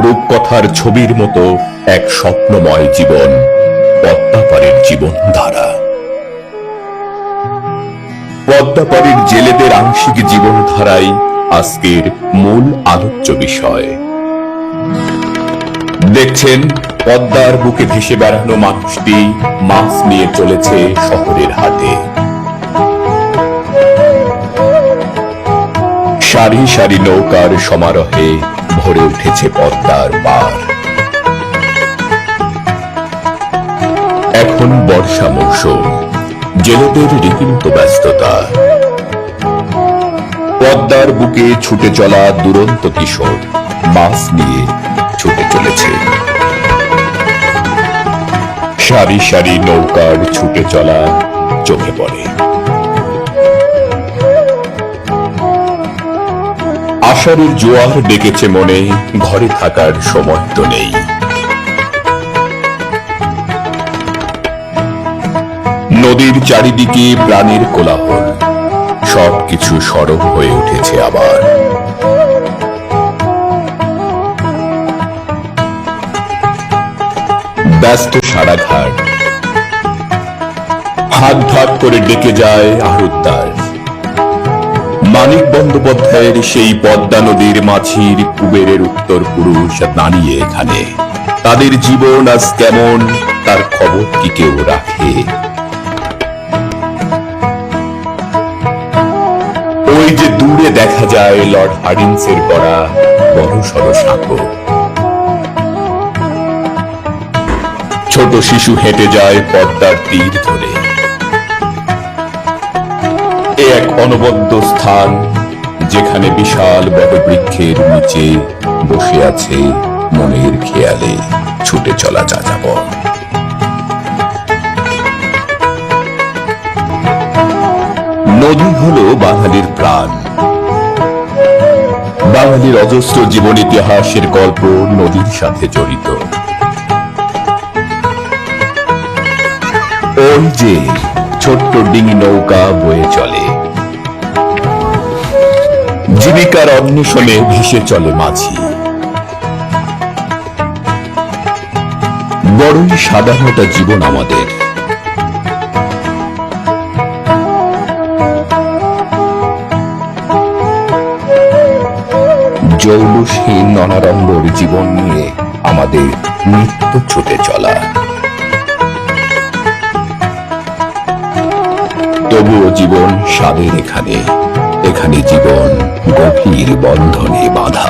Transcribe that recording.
রূপকথার ছবির মতো এক স্বপ্নময় জীবন, পদ্মাপাড়ের জীবনধারা। পদ্মাপাড়ের জেলেদের আংশিক জীবনধারাই আজকের মূল আলোচ্য বিষয়। দেখছেন, পদ্মার বুকে ভেসে বেড়ানো মানুষটি মাছ নিয়ে চলেছে শহরের হাটে। সারি সারি নৌকার সমারোহে ভরে উঠেছে পদ্মার পার। এখন বর্ষা মৌসুম, জেলেদের রীতিমতো ব্যস্ততা। পদ্মার বুকে ছুটে চলা দুরন্ত কিশোর মাছ নিয়ে ছুটে চলেছে। সারি সারি নৌকার ছুটে চলা চোখে পড়ে। আষাঢ়ের জোয়ার ডেকেছে মনে, ঘরে থাকার সময় তো নেই। নদীর চারিদিকে প্রাণের কোলাহল, সবকিছু সরব হয়ে উঠেছে আবার। ব্যস্ত সারাঘাট, হাত ধাক করে ডেকে যায় আড়তদার। মানিক বন্দ্যোপাধ্যায়ের সেই পদ্মা নদীর মাঝির কুবেরের উত্তর পুরুষ দাঁড়িয়ে এখানে। তাদের জীবন আজ কেমন, তার খবর কি কেউ রাখে? ওই যে দূরে দেখা যায় লর্ড হার্ডিন্সের করা বড় সড় সাঁকো। ছোট শিশু হেঁটে যায় পদ্মার তীর ধরে। এক অনবদ্য স্থান, যেখানে বিশাল বটবৃক্ষের নিচে বসে আছে মনের খেয়ালে ছুটে চলা যাযাবর। নদী হলো বাঙালির প্রাণ। বাঙালির অজস্র জীবন ইতিহাসের গল্প নদীর সাথে জড়িত। ওই যে ছোট্ট ডিঙি নৌকা বয়ে চলে, জীবিকার অন্বেষণে ভেসে চলে মাঝি। বড়ই সাধারণ জীবন আমাদের। জৌলুসহীন অনাড়ম্বর জীবন নিয়ে আমাদের নিত্য ছুটে চলা। তবুও জীবন স্বাদের এখানে, এখানে জীবন গভীর বন্ধনে বাঁধা।